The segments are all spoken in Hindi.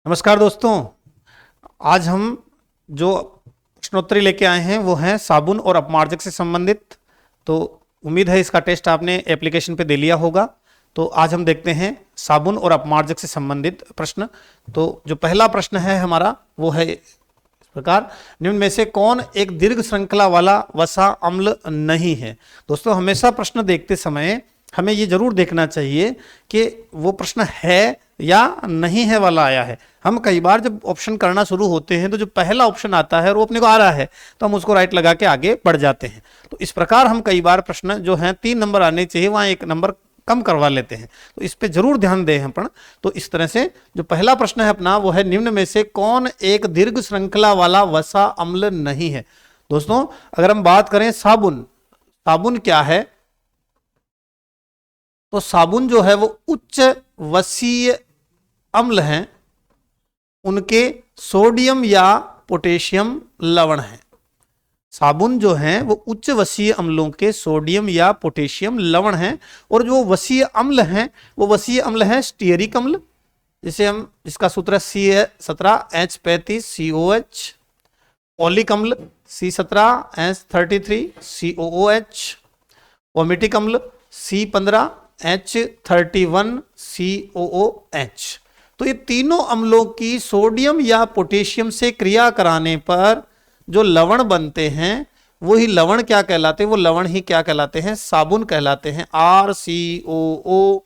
नमस्कार दोस्तों। आज हम जो प्रश्नोत्तरी लेके आए हैं वो हैं साबुन और अपमार्जक से संबंधित। तो उम्मीद है इसका टेस्ट आपने एप्लीकेशन पे दे लिया होगा। तो आज हम देखते हैं साबुन और अपमार्जक से संबंधित प्रश्न। तो जो पहला प्रश्न है हमारा वो है इस प्रकार, निम्न में से कौन एक दीर्घ श्रृंखला वाला वसा अम्ल नहीं है। दोस्तों, हमेशा प्रश्न देखते समय हमें ये जरूर देखना चाहिए कि वो प्रश्न है या नहीं है वाला आया है। हम कई बार जब ऑप्शन करना शुरू होते हैं तो जो पहला ऑप्शन आता है वो अपने को आ रहा है तो हम उसको राइट लगा के आगे बढ़ जाते हैं। तो इस प्रकार हम कई बार प्रश्न जो है 3 नंबर आने चाहिए वहां 1 नंबर कम करवा लेते हैं। तो इस पे जरूर ध्यान दें अपन। तो इस तरह से जो पहला प्रश्न है अपना वो है, निम्न में से कौन एक दीर्घ श्रृंखला वाला वसा अम्ल नहीं है। दोस्तों, अगर हम बात करें साबुन, साबुन क्या है? तो साबुन जो है वो उच्च वसीय अम्ल हैं, उनके सोडियम या पोटेशियम लवण हैं। साबुन जो हैं वो उच्च वसीय अम्लों के सोडियम या पोटेशियम लवण हैं। और जो वसीय अम्ल हैं वो वसीय अम्ल हैं स्टीयरिक अम्ल, जिसका सूत्र है C17H35COH, ओलिक अम्ल C17H33COOH, ओमिटिक अम्ल C15H31COOH। तो ये तीनों अम्लों की सोडियम या पोटेशियम से क्रिया कराने पर जो लवण बनते हैं वही लवण क्या कहलाते हैं? वो लवण ही क्या कहलाते हैं? साबुन कहलाते हैं। RCOONA।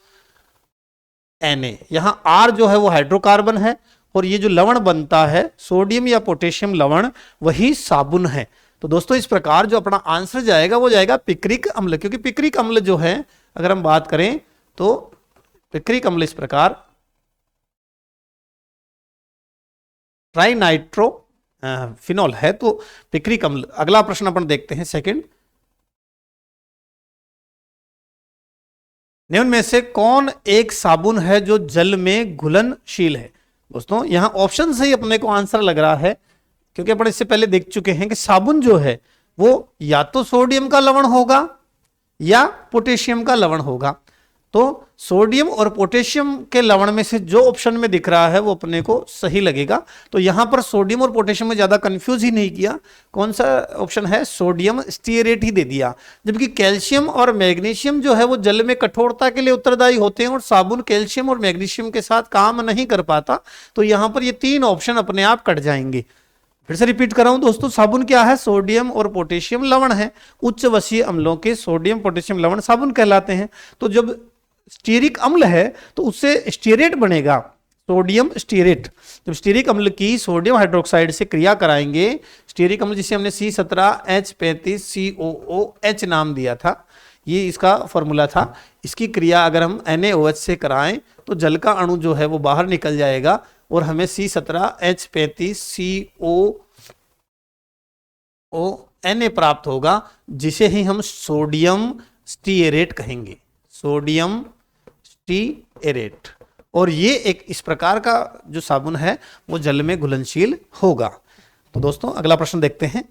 यहां R जो है वो हाइड्रोकार्बन है और ये जो लवण बनता है सोडियम या पोटेशियम लवण वही साबुन है। तो दोस्तों, इस प्रकार जो अपना आंसर जाएगा वो जाएगा पिक्रिक अम्ल, क्योंकि पिक्रिक अम्ल जो है अगर हम बात करें तो पिक्रिक अम्ल इस प्रकार ट्राइनाइट्रो फिनॉल है। तो पिक्रिक अम्ल। अगला प्रश्न अपन देखते हैं सेकंड, निम्न में से कौन एक साबुन है जो जल में घुलनशील है। दोस्तों, यहां ऑप्शन से ही अपने को आंसर लग रहा है, क्योंकि अपन इससे पहले देख चुके हैं कि साबुन जो है वो या तो सोडियम का लवण होगा या पोटेशियम का लवण होगा। तो सोडियम और पोटेशियम के लवण में से जो ऑप्शन में दिख रहा है वो अपने को सही लगेगा। तो यहां पर सोडियम और पोटेशियम में ज्यादा कंफ्यूज ही नहीं किया। कौन सा ऑप्शन है? सोडियम स्टीयरेट ही दे दिया। जबकि कैल्शियम और मैग्नीशियम जो है वो जल में कठोरता के लिए उत्तरदायी होते हैं और साबुन कैल्शियम और मैग्नीशियम के साथ काम नहीं कर पाता। तो यहां पर ये 3 ऑप्शन अपने आप कट जाएंगे। फिर से रिपीट कर रहा हूं दोस्तों, साबुन क्या है? सोडियम और पोटेशियम लवण है। उच्च वसीय अम्लों के सोडियम पोटेशियम लवण साबुन कहलाते हैं। तो जब स्टीयरिक अम्ल है तो उससे स्टीयरेट बनेगा, सोडियम स्टीयरेट। जब स्टीयरिक अम्ल की सोडियम हाइड्रोक्साइड से क्रिया कराएंगे, स्टीयरिक अम्ल जिसे हमने C17H35COOH नाम दिया था, ये इसका फॉर्मूला था। इसकी क्रिया अगर हम NaOH से कराएं तो जल का अणु जो है वो बाहर निकल जाएगा और हमें C17H35COONA प्राप्त होगा, जिसे ही हम सोडियम स्टीयरेट कहेंगे। Sodium stearate. और ये एक इस प्रकार का जो साबुन है वो जल में घुलनशील होगा। तो दोस्तों, अगला प्रश्न देखते हैं,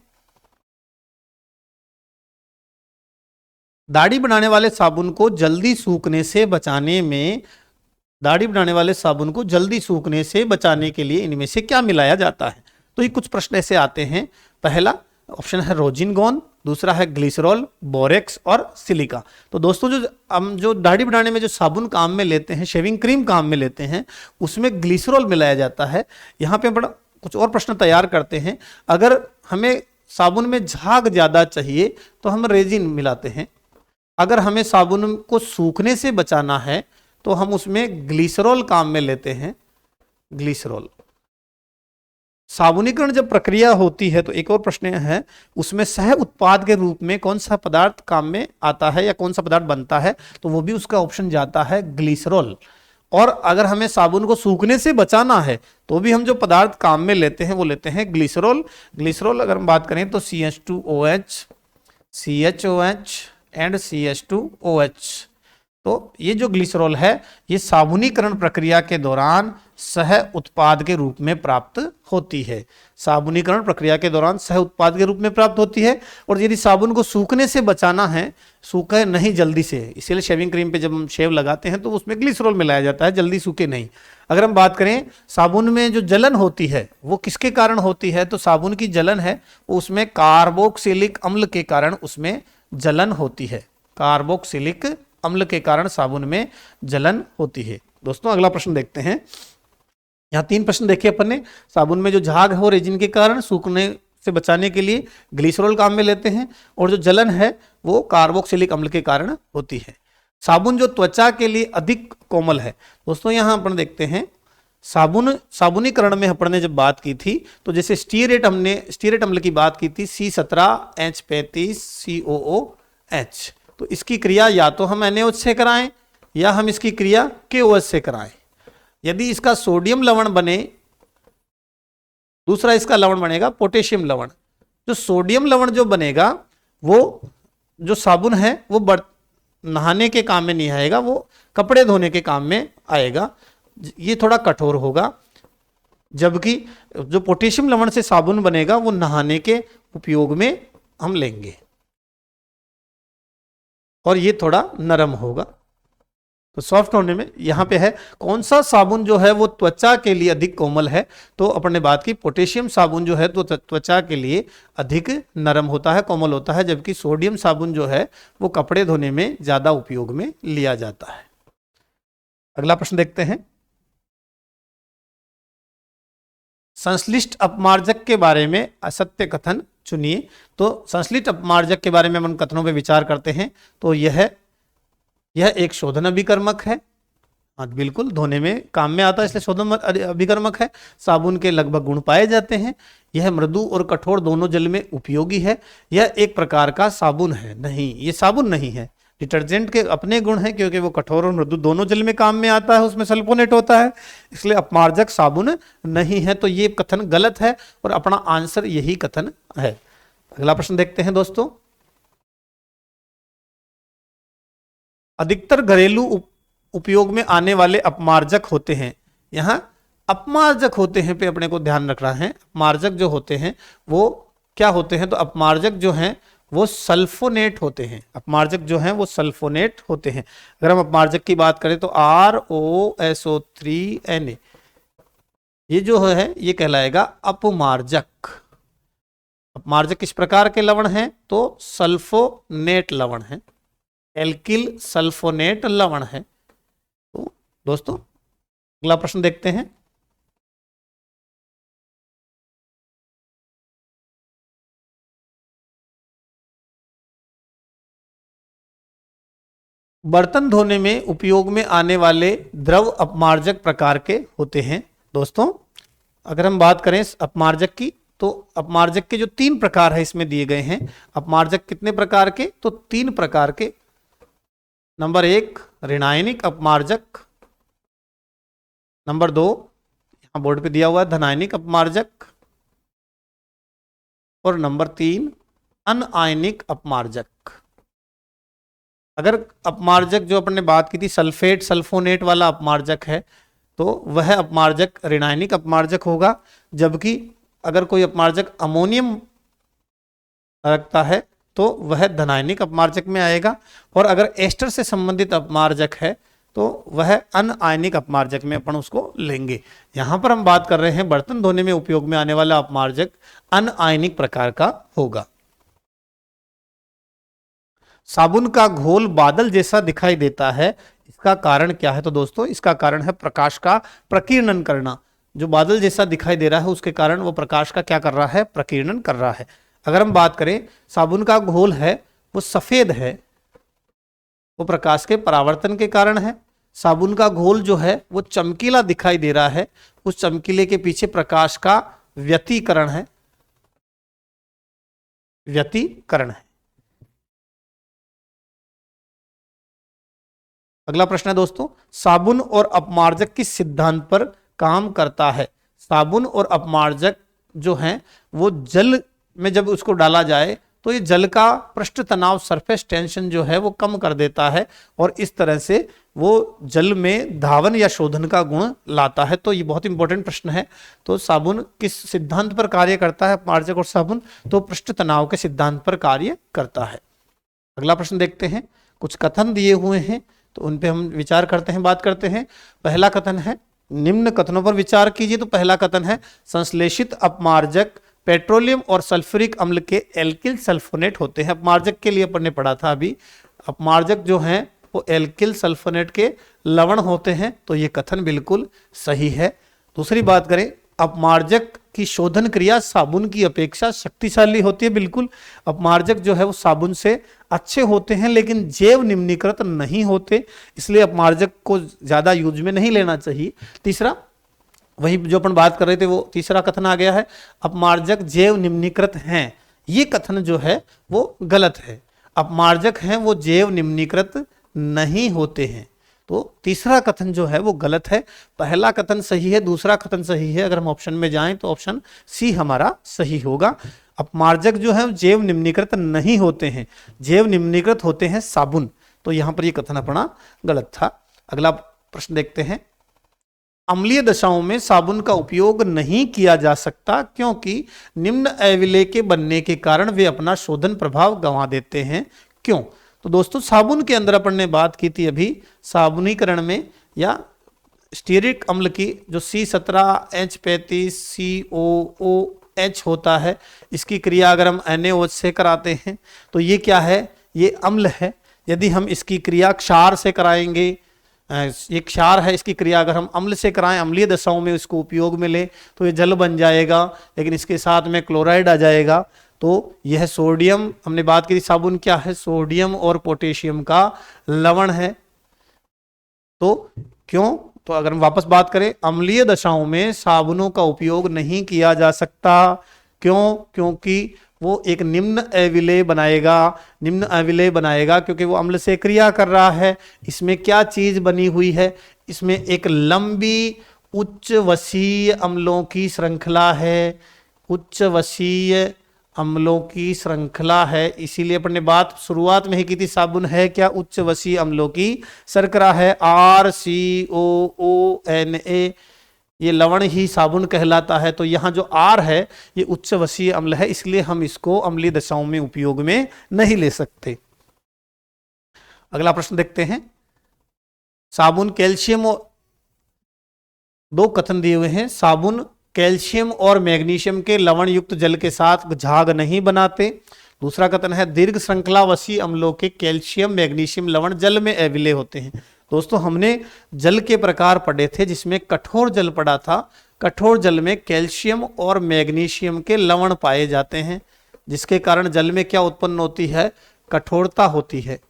दाढ़ी बनाने वाले साबुन को जल्दी सूखने से बचाने में, दाढ़ी बनाने वाले साबुन को जल्दी सूखने से बचाने के लिए इनमें से क्या मिलाया जाता है। तो ये कुछ प्रश्न ऐसे आते हैं। पहला ऑप्शन है रोजिनगोन, दूसरा है ग्लिसरॉल, बोरेक्स और सिलिका। तो दोस्तों, हम जो दाढ़ी बनाने में जो साबुन काम में लेते हैं, शेविंग क्रीम काम में लेते हैं, उसमें ग्लिसरॉल मिलाया जाता है। यहाँ पे बड़ा कुछ और प्रश्न तैयार करते हैं। अगर हमें साबुन में झाग ज्यादा चाहिए तो हम रेजिन मिलाते हैं। अगर हमें साबुन को सूखने से बचाना है तो हम उसमें ग्लिसरॉल काम में लेते हैं, ग्लिसरॉल। साबुनीकरण जब प्रक्रिया होती है तो एक और प्रश्न है, उसमें सह उत्पाद के रूप में कौन सा पदार्थ काम में आता है या कौन सा पदार्थ बनता है? तो वो भी उसका ऑप्शन जाता है ग्लिसरॉल। और अगर हमें साबुन को सूखने से बचाना है तो भी हम जो पदार्थ काम में लेते हैं वो लेते हैं ग्लिसरॉल। ग्लिसरॉल अगर हम बात करें तो CH2OH, CHOH एंड CH2OH। तो ये जो ग्लिसरॉल है ये साबुनीकरण प्रक्रिया के दौरान सह उत्पाद के रूप में प्राप्त होती है। साबुनीकरण प्रक्रिया के दौरान सह उत्पाद के रूप में प्राप्त होती है। और यदि साबुन को सूखने से बचाना है, सूखे नहीं जल्दी से, इसीलिए शेविंग क्रीम पे जब हम शेव लगाते हैं तो उसमें ग्लिसरॉल मिलाया जाता है, जल्दी सूखे नहीं। अगर हम बात करें साबुन में जो जलन होती है वो किसके कारण होती है, तो साबुन की जलन है उसमें कार्बोक्सिलिक अम्ल के कारण उसमें जलन होती है। कार्बोक्सिलिक अम्ल के कारण साबुन में जलन होती है। दोस्तों अगला प्रश्न देखते हैं। यहाँ 3 प्रश्न देखे अपन ने। साबुन में जो झाग है वो रेजिन के कारण सूखने से बचाने के लिए ग्लिसरॉल काम में लेते हैं, और जो जलन है वो कार्बोक्सिलिक अम्ल के कारण होती है। साबुन जो त्वचा के लिए अधिक कोमल है, दोस्तों यहाँ अपन देखते हैं साबुनीकरण में अपन ने जब बात की थी तो जैसे स्टीरेट अम्ल की बात की थी C17H35COOH, तो इसकी क्रिया या तो हम NaOH से कराएं या हम इसकी क्रिया KOH से कराएं। यदि इसका सोडियम लवण बने, दूसरा इसका लवण बनेगा पोटेशियम लवण। जो सोडियम लवण जो बनेगा वो जो साबुन है वो नहाने के काम में नहीं आएगा, वो कपड़े धोने के काम में आएगा, ये थोड़ा कठोर होगा। जबकि जो पोटेशियम लवण से साबुन बनेगा वो नहाने के उपयोग में हम लेंगे और ये थोड़ा नरम होगा। तो सॉफ्ट होने में यहाँ पे है कौन सा साबुन जो है वो त्वचा के लिए अधिक कोमल है, तो अपन ने बात की पोटेशियम साबुन जो है तो त्वचा के लिए अधिक नरम होता है, कोमल होता है, जबकि सोडियम साबुन जो है वो कपड़े धोने में ज्यादा उपयोग में लिया जाता है। अगला प्रश्न देखते हैं। संश्लिष्ट अपमार्जक के बारे में असत्य कथन चुनिए। तो संश्लिष्ट अपमार्जक के बारे में हम कथनों पे विचार करते हैं। तो यह एक शोधन अभिकर्मक है, हाँ बिल्कुल धोने में काम में आता है इसलिए शोधन अभिकर्मक है। साबुन के लगभग गुण पाए जाते हैं। यह मृदु और कठोर दोनों जल में उपयोगी है। यह एक प्रकार का साबुन है, नहीं ये साबुन नहीं है। डिटर्जेंट के अपने गुण हैं क्योंकि वो कठोर और मृदु दोनों जल में काम में आता है, उसमें सल्फोनेट होता है, इसलिए अपमार्जक साबुन नहीं है। तो ये कथन गलत है और अपना आंसर यही कथन है। अगला प्रश्न देखते हैं दोस्तों। अधिकतर घरेलू उपयोग में आने वाले अपमार्जक होते हैं, यहां अपमार्जक होते हैं पे अपने को ध्यान रखना है। अपमार्जक जो होते हैं वो क्या होते हैं, तो अपमार्जक जो हैं वो सल्फोनेट होते हैं। अपमार्जक जो हैं वो सल्फोनेट होते हैं। अगर हम अपमार्जक की बात करें तो ROSO3Na ये जो है ये कहलाएगा अपमार्जक। अपमार्जक किस प्रकार के लवण हैं, तो सल्फोनेट लवण है, एल्किल सल्फोनेट लवण है। तो दोस्तों अगला प्रश्न देखते हैं। बर्तन धोने में उपयोग में आने वाले द्रव अपमार्जक प्रकार के होते हैं। दोस्तों अगर हम बात करें अपमार्जक की तो अपमार्जक के जो 3 प्रकार है इसमें दिए गए हैं। अपमार्जक कितने प्रकार के, तो 3 प्रकार के। नंबर 1 ऋणायनिक अपमार्जक, नंबर 2 यहां बोर्ड पे दिया हुआ है धनायनिक अपमार्जक, और नंबर 3 अनआयनिक अपमार्जक। अगर अपमार्जक जो अपन ने बात की थी सल्फेट सल्फोनेट वाला अपमार्जक है तो वह अपमार्जक ऋणायनिक अपमार्जक होगा, जबकि अगर कोई अपमार्जक अमोनियम रखता है तो वह धनायनिक अपमार्जक में आएगा, और अगर एस्टर से संबंधित अपमार्जक है तो वह अनआयनिक अपमार्जक में अपन उसको लेंगे। यहां पर हम बात कर रहे हैं बर्तन धोने में उपयोग में आने वाला अपमार्जक अनआयनिक प्रकार का होगा। साबुन का घोल बादल जैसा दिखाई देता है, इसका कारण क्या है, तो दोस्तों इसका कारण है प्रकाश का प्रकीर्णन करना। जो बादल जैसा दिखाई दे रहा है उसके कारण वो प्रकाश का क्या कर रहा है, प्रकीर्णन कर रहा है। अगर हम बात करें साबुन का घोल है वो सफेद है, वो प्रकाश के परावर्तन के कारण है। साबुन का घोल जो है वो चमकीला दिखाई दे रहा है, उस चमकीले के पीछे प्रकाश का व्यतिकरण है, व्यतिकरण है। अगला प्रश्न है दोस्तों, साबुन और अपमार्जक किस सिद्धांत पर काम करता है। साबुन और अपमार्जक जो हैं वो जल में जब उसको डाला जाए तो ये जल का पृष्ठ तनाव सरफेस टेंशन जो है वो कम कर देता है और इस तरह से वो जल में धावन या शोधन का गुण लाता है। तो ये बहुत इंपॉर्टेंट प्रश्न है। तो साबुन किस सिद्धांत पर कार्य करता है, अपमार्जक और साबुन? तो पृष्ठ तनाव के सिद्धांत पर कार्य करता है। अगला प्रश्न देखते हैं। कुछ कथन दिए हुए हैं तो उन पे हम विचार करते हैं, बात करते हैं। पहला कथन है, निम्न कथनों पर विचार कीजिए। तो पहला कथन है, संश्लेषित अपमार्जक पेट्रोलियम और सल्फ्यूरिक अम्ल के एल्किल सल्फोनेट होते हैं। अपमार्जक के लिए अपन ने पढ़ा था अभी, अपमार्जक जो हैं वो एल्किल सल्फोनेट के लवण होते हैं। तो ये कथन बिल्कुल सही है। दूसरी बात करें, अपमार्जक की शोधन क्रिया साबुन की अपेक्षा शक्तिशाली होती है। बिल्कुल, अपमार्जक जो है वो साबुन से अच्छे होते हैं लेकिन जैव निम्नीकृत नहीं होते, इसलिए अपमार्जक को ज्यादा यूज में नहीं लेना चाहिए। तीसरा, वही जो अपन बात कर रहे थे वो तीसरा कथन आ गया है, अपमार्जक जैव निम्नीकृत हैं। ये कथन जो है वो गलत है। अपमार्जक हैं वो जैव निम्नीकृत नहीं होते हैं। तो तीसरा कथन जो है वो गलत है। पहला कथन सही है, दूसरा कथन सही है। अगर हम ऑप्शन में जाएं तो ऑप्शन सी हमारा सही होगा। अपमार्जक जो है जैव निम्नीकृत नहीं होते हैं, जैव निम्नीकृत होते हैं साबुन। तो यहां पर ये कथन अपना गलत था। अगला प्रश्न देखते हैं। अम्लीय दशाओं में साबुन का उपयोग नहीं किया जा सकता क्योंकि निम्न अविलेय के बनने के कारण वे अपना शोधन प्रभाव गंवा देते हैं। क्यों? तो दोस्तों, साबुन के अंदर अपन ने बात की थी अभी, साबुनीकरण में या स्टीयरिक अम्ल की जो C17H35COOH होता है, इसकी क्रिया अगर हम NaOH से कराते हैं तो ये क्या है? ये अम्ल है। यदि हम इसकी क्रिया क्षार से कराएंगे, ये क्षार है, इसकी क्रिया अगर हम अम्ल से कराएं, अम्लीय दशाओं में इसको उपयोग में ले तो ये जल बन जाएगा, लेकिन इसके साथ में क्लोराइड आ जाएगा। तो यह सोडियम, हमने बात की थी साबुन क्या है? सोडियम और पोटेशियम का लवण है। तो क्यों? तो अगर हम वापस बात करें, अम्लीय दशाओं में साबुनों का उपयोग नहीं किया जा सकता। क्यों? क्योंकि वो एक निम्न अविलेय बनाएगा, निम्न अविलेय बनाएगा क्योंकि वो अम्ल से क्रिया कर रहा है। इसमें क्या चीज बनी हुई है? इसमें एक लंबी उच्च वसीय अम्लों की श्रृंखला है, उच्च वसीय अम्लों की श्रृंखला है। इसीलिए अपन ने बात शुरुआत में ही की थी, साबुन है क्या? उच्च वसीय अम्लों की शर्करा है, RCOONA, ये लवण ही साबुन कहलाता है। तो यहाँ जो R है ये उच्च वसीय अम्ल है, इसलिए हम इसको अम्लीय दशाओं में उपयोग में नहीं ले सकते। अगला प्रश्न देखते हैं। साबुन कैल्शियम, दो कथन दिए हुए हैं। साबुन कैल्शियम और मैग्नीशियम के लवण युक्त जल के साथ झाग नहीं बनाते। दूसरा कथन है, दीर्घ श्रृंखला वसीय अम्लों के कैल्शियम मैग्नीशियम लवण जल में अविलेय होते हैं। दोस्तों, हमने जल के प्रकार पढ़े थे जिसमें कठोर जल पढ़ा था। कठोर जल में कैल्शियम और मैग्नीशियम के लवण पाए जाते हैं, जिसके कारण जल में क्या उत्पन्न होती है? कठोरता होती है।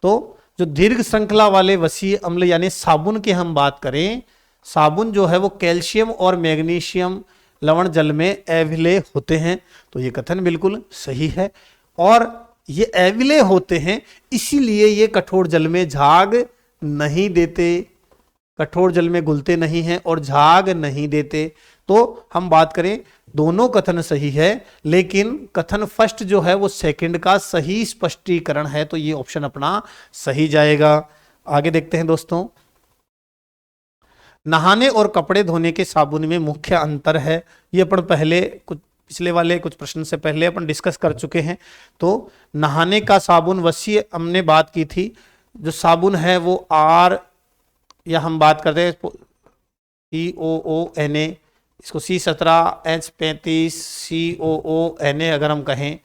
तो जो दीर्घ श्रृंखला वाले वसीय अम्ल यानी साबुन की हम बात करें, साबुन जो है वो कैल्शियम और मैग्नीशियम लवण जल में अविलेय होते हैं। तो ये कथन बिल्कुल सही है। और ये अविलेय होते हैं इसीलिए ये कठोर जल में झाग नहीं देते, कठोर जल में घुलते नहीं हैं और झाग नहीं देते। तो हम बात करें, दोनों कथन सही है, लेकिन कथन फर्स्ट जो है वो सेकंड का सही स्पष्टीकरण है। तो ये ऑप्शन अपना सही जाएगा। आगे देखते हैं दोस्तों। नहाने और कपड़े धोने के साबुन में मुख्य अंतर है। ये अपन पहले कुछ पिछले वाले कुछ प्रश्न से पहले अपन डिस्कस कर चुके हैं। तो नहाने का साबुन वसीय हमने बात की थी, जो साबुन है वो R, या हम बात करते हैं COONA, इसको C17H35COONA अगर हम कहें,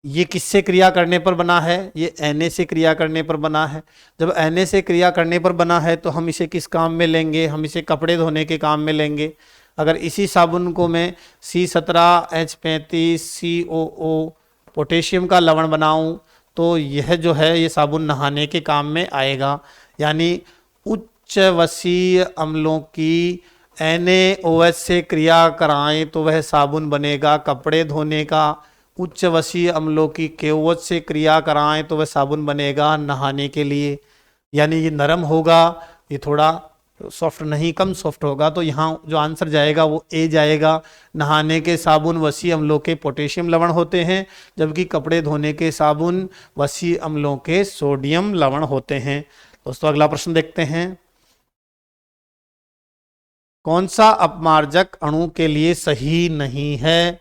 ये किससे क्रिया करने पर बना है? ये Na से क्रिया करने पर बना है। जब Na से क्रिया करने पर बना है तो हम इसे किस काम में लेंगे? हम इसे कपड़े धोने के काम में लेंगे। अगर इसी साबुन को मैं C17H35COO पोटेशियम का लवण बनाऊं तो यह जो है ये साबुन नहाने के काम में आएगा। यानी उच्च वसीय अम्लों की NaOH से क्रिया कराएं तो वह साबुन बनेगा कपड़े धोने का। उच्च वसीय अम्लों की KOH से क्रिया कराएं तो वह साबुन बनेगा नहाने के लिए। यानी ये नरम होगा, ये थोड़ा सॉफ्ट नहीं, कम सॉफ्ट होगा, तो यहाँ जो आंसर जाएगा वो ए जाएगा। नहाने के साबुन वसी अम्लों के पोटेशियम लवण होते हैं, जबकि कपड़े धोने के साबुन वसी अम्लों के सोडियम लवण होते हैं। दोस्तों अगला प्रश्न देखते हैं। कौन सा अपमार्जक अणु के लिए सही नहीं है?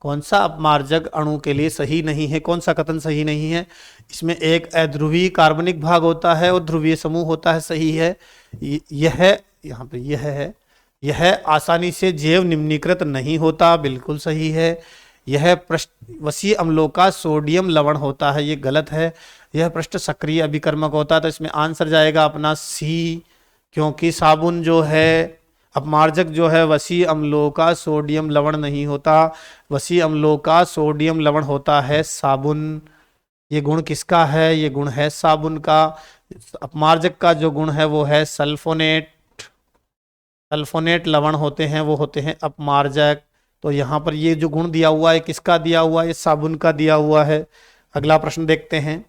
कौन सा अपमार्जक अणु के लिए सही नहीं है? कौन सा कथन सही नहीं है? इसमें एक अध्रुवीय कार्बनिक भाग होता है और ध्रुवीय समूह होता है, सही है। यह यहाँ पे यह है, यह आसानी से जैव निम्नीकृत नहीं होता, बिल्कुल सही है। यह पृष्ठ वसीय अम्लों का सोडियम लवण होता है, ये गलत है। यह पृष्ठ सक्रिय अभिकर्मक होता है, तो इसमें आंसर जाएगा अपना सी, क्योंकि साबुन जो है, अपमार्जक जो है, वसीय अम्लों का सोडियम लवण नहीं होता, वसीय अम्लों का सोडियम लवण होता है साबुन। ये गुण किसका है? ये गुण है साबुन का। अपमार्जक का जो गुण है वो है सल्फोनेट, सल्फोनेट लवण होते हैं, वो होते हैं अपमार्जक। तो यहाँ पर ये जो गुण दिया हुआ है किसका दिया हुआ है? ये साबुन का दिया हुआ है। अगला प्रश्न देखते हैं।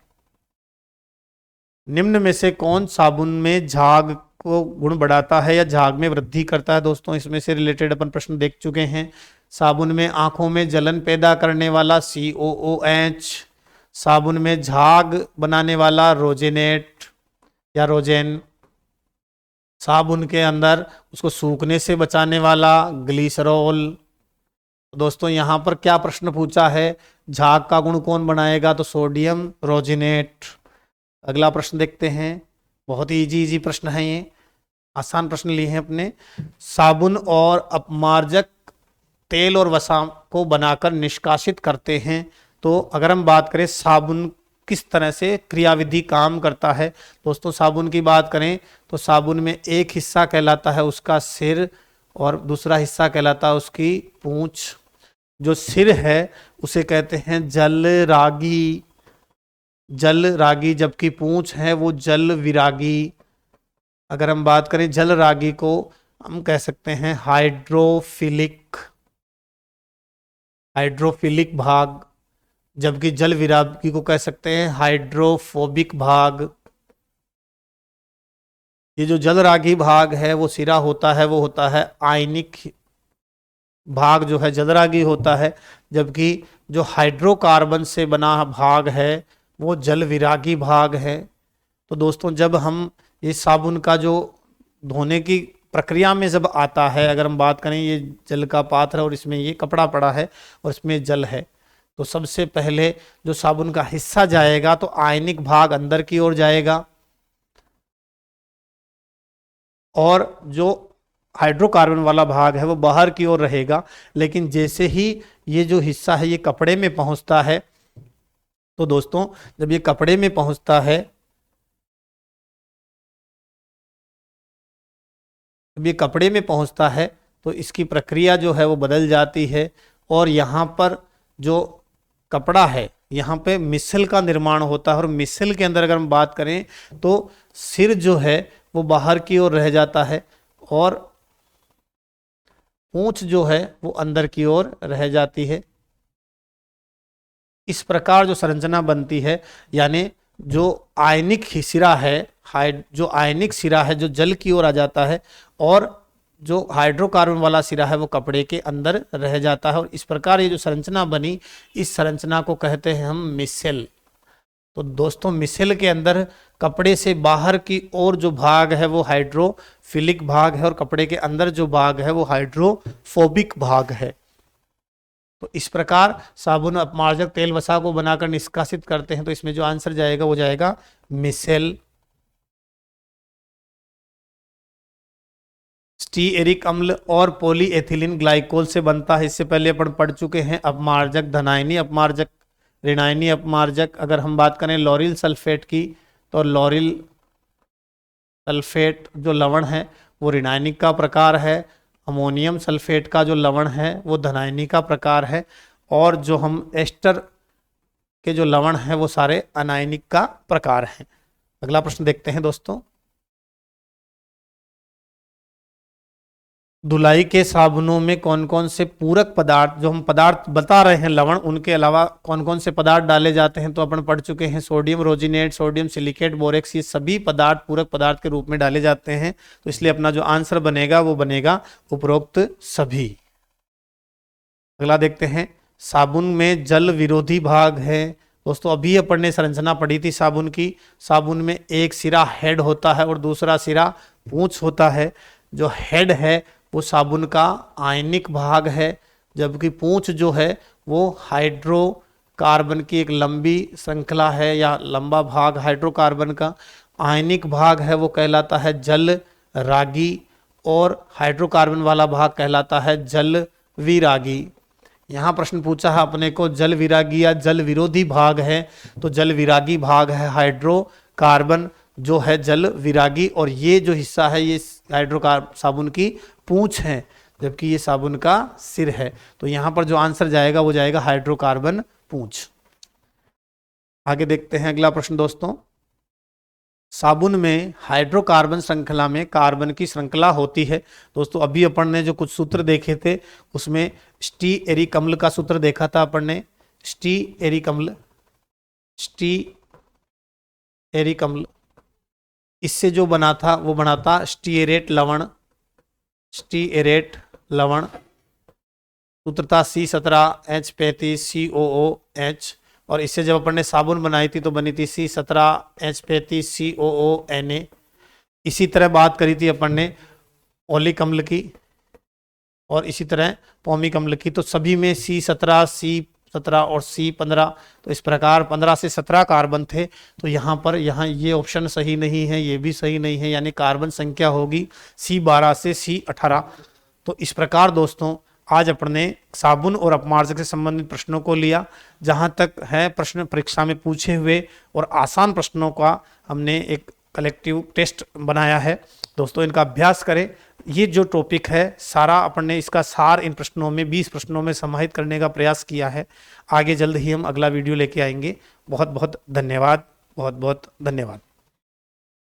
निम्न में से कौन साबुन में झाग को गुण बढ़ाता है या झाग में वृद्धि करता है? दोस्तों इसमें से रिलेटेड अपन प्रश्न देख चुके हैं। साबुन में आंखों में जलन पैदा करने वाला COOH, साबुन में झाग बनाने वाला रोजेनेट या रोजेन, साबुन के अंदर उसको सूखने से बचाने वाला ग्लिसरॉल। दोस्तों यहाँ पर क्या प्रश्न पूछा है? झाग का गुण कौन बनाएगा? तो सोडियम रोजिनेट। अगला प्रश्न देखते हैं। बहुत ही इजी प्रश्न है, ये आसान प्रश्न लिए हैं अपने। साबुन और अपमार्जक तेल और वसा को बनाकर निष्कासित करते हैं। तो अगर हम बात करें साबुन किस तरह से क्रियाविधि काम करता है, दोस्तों साबुन की बात करें तो साबुन में एक हिस्सा कहलाता है उसका सिर और दूसरा हिस्सा कहलाता है उसकी पूंछ। जो सिर है उसे कहते हैं जल रागी, जल रागी, जबकि पूंछ है वो जल विरागी। अगर हम बात करें जल रागी को हम कह सकते हैं हाइड्रोफिलिक, हाइड्रोफिलिक भाग, जबकि जल विरागी को कह सकते हैं हाइड्रोफोबिक भाग। ये जो जल रागी भाग है वो सिरा होता है, वो होता है आयनिक भाग जो है जलरागी होता है, जबकि जो हाइड्रोकार्बन से बना भाग है वो जल विरागी भाग है। तो दोस्तों जब हम ये साबुन का जो धोने की प्रक्रिया में जब आता है, अगर हम बात करें ये जल का पात्र है और इसमें ये कपड़ा पड़ा है और इसमें जल है, तो सबसे पहले जो साबुन का हिस्सा जाएगा तो आयनिक भाग अंदर की ओर जाएगा और जो हाइड्रोकार्बन वाला भाग है वो बाहर की ओर रहेगा। लेकिन जैसे ही ये जो हिस्सा है ये कपड़े में पहुंचता है, तो दोस्तों जब ये कपड़े में पहुंचता है, जब ये कपड़े में पहुंचता है तो इसकी प्रक्रिया जो है वो बदल जाती है और यहाँ पर जो कपड़ा है यहाँ पे मिसल का निर्माण होता है और मिसल के अंदर अगर हम बात करें तो सिर जो है वो बाहर की ओर रह जाता है और पूंछ जो है वो अंदर की ओर रह जाती है। इस प्रकार जो संरचना बनती है, यानी जो आयनिक सिरा है, जो आयनिक सिरा है जो जल की ओर आ जाता है और जो हाइड्रोकार्बन वाला सिरा है वो कपड़े के अंदर रह जाता है और इस प्रकार ये जो संरचना बनी, इस संरचना को कहते हैं हम मिसेल। तो दोस्तों मिसेल के अंदर कपड़े से बाहर की ओर जो भाग है वो हाइड्रोफिलिक भाग है और कपड़े के अंदर जो भाग है वो हाइड्रोफोबिक भाग है। तो इस प्रकार साबुन अपमार्जक तेल वसा को बनाकर निष्कासित करते हैं। तो इसमें जो आंसर जाएगा वो जाएगा मिसेल। स्टीएरिक अम्ल और पॉलीएथिलीन ग्लाइकोल से बनता है, इससे पहले अपन पढ़ चुके हैं। अपमार्जक धनायनी अपमार्जक, ऋणायनी अपमार्जक। अगर हम बात करें लॉरिल सल्फेट की तो लॉरिल सल्फेट जो लवण है वो ऋणायनिक का प्रकार है। अमोनियम सल्फेट का जो लवण है वो धनायनी का प्रकार है और जो हम एस्टर के जो लवण है वो सारे अनायनिक का प्रकार हैं। अगला प्रश्न देखते हैं दोस्तों। धुलाई के साबुनों में कौन कौन से पूरक पदार्थ, जो हम पदार्थ बता रहे हैं लवण, उनके अलावा कौन कौन से पदार्थ डाले जाते हैं, तो अपन पढ़ चुके हैं सोडियम रोजिनेट, सोडियम सिलिकेट, बोरेक्स, ये सभी पदार्थ पूरक पदार्थ के रूप में डाले जाते हैं। तो इसलिए अपना जो आंसर बनेगा वो बनेगा उपरोक्त सभी। अगला देखते हैं, साबुन में जल विरोधी भाग है। दोस्तों अभी अपन ने संरचना पढ़ी थी साबुन की। साबुन में एक सिरा हेड होता है और दूसरा सिरा पूंछ होता है। जो हेड है वो साबुन का आयनिक भाग है, जबकि पूंछ जो है वो हाइड्रोकार्बन की एक लंबी श्रृंखला है या लंबा भाग हाइड्रोकार्बन का। आयनिक भाग है वो कहलाता है जल रागी और हाइड्रोकार्बन वाला भाग कहलाता है जल विरागी। यहाँ प्रश्न पूछा है अपने को जल विरागी या जल विरोधी भाग है, तो जल विरागी भाग है हाइड्रोकार्बन जो है जल विरागी, और ये जो हिस्सा है ये हाइड्रोकार्बन साबुन की पूंछ है, जबकि ये साबुन का सिर है। तो यहाँ पर जो आंसर जाएगा वो जाएगा हाइड्रोकार्बन पूंछ। आगे देखते हैं अगला प्रश्न दोस्तों, साबुन में हाइड्रोकार्बन श्रृंखला में कार्बन की श्रृंखला होती है। दोस्तों अभी अपन ने जो कुछ सूत्र देखे थे उसमें स्टीएरिक अम्ल का सूत्र देखा था अपन ने, स्टीएरिक अम्ल, इससे जो बना था वो बना था स्टीएरेट लवण, सूत्र था C17H35COOH, और इससे जब अपन ने साबुन बनाई थी तो बनी थी C17H35COONA। इसी तरह बात करी थी अपन ने ओलिक अम्ल की और इसी तरह पॉमिक अम्ल की, तो सभी में C17, C17 और C15, तो इस प्रकार 15 से 17 कार्बन थे। तो यहाँ पर ये ऑप्शन सही नहीं है, ये भी सही नहीं है, यानी कार्बन संख्या होगी C12 से C18। तो इस प्रकार दोस्तों आज अपन ने साबुन और अपमार्जक से संबंधित प्रश्नों को लिया। जहाँ तक है प्रश्न परीक्षा में पूछे हुए और आसान प्रश्नों का हमने एक कलेक्टिव टेस्ट बनाया है। दोस्तों इनका अभ्यास करें। ये जो टॉपिक है सारा अपन ने इसका सार इन प्रश्नों में 20 प्रश्नों में समाहित करने का प्रयास किया है। आगे जल्द ही हम अगला वीडियो लेके आएंगे। बहुत बहुत धन्यवाद।